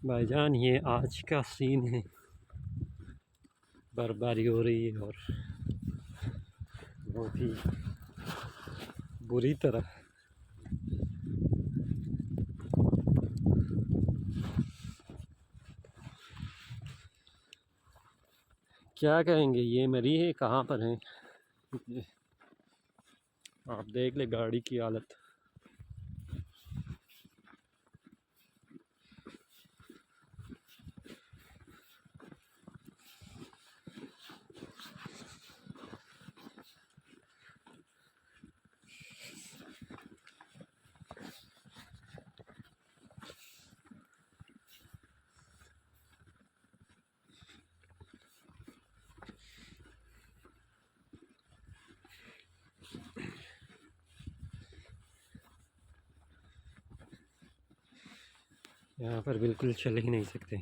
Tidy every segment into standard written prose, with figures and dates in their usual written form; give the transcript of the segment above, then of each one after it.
भाईजान ये आज का सीन है, बर्फबारी हो रही है और बहुत ही बुरी तरह। क्या कहेंगे, ये मरी है कहाँ पर है, आप देख ले गाड़ी की हालत। यहाँ पर बिल्कुल चल ही नहीं सकते।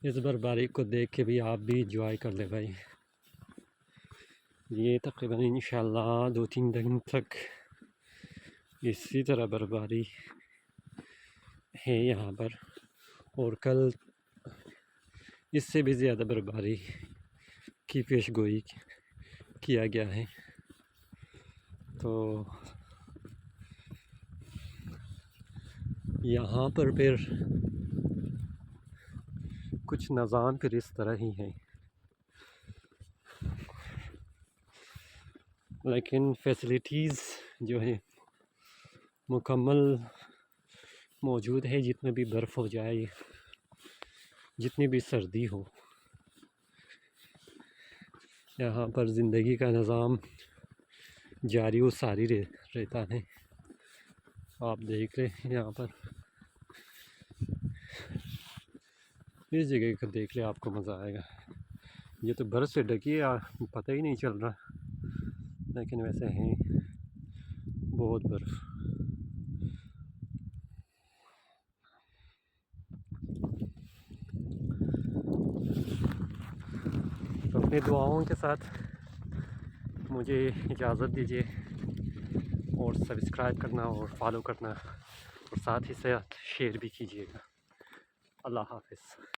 इस बर्फबारी को देख के भी आप भी इंजॉय कर ले भाई। ये तकरीबन इंशाल्लाह 2-3 दिन तक इसी तरह बर्फबारी है यहाँ पर, और कल इससे भी ज़्यादा बर्फबारी की पेशगोई किया गया है। तो यहाँ पर फिर कुछ निज़ाम फिर इस तरह ही है, लेकिन फैसिलिटीज़ जो है मुकम्मल मौजूद है। जितने भी बर्फ़ हो जाए, जितनी भी सर्दी हो, यहाँ पर ज़िंदगी का निज़ाम जारी व सारी रहता है। आप देख रहे यहाँ पर इस जगह को देख ले, आपको मज़ा आएगा। ये तो बर्फ़ से ढकी है, पता ही नहीं चल रहा, लेकिन वैसे है बहुत बर्फ़। तो अपनी दुआओं के साथ मुझे इजाज़त दीजिए, और सब्सक्राइब करना और फॉलो करना, और साथ ही साथ शेयर भी कीजिएगा। अल्लाह हाफ़िज़।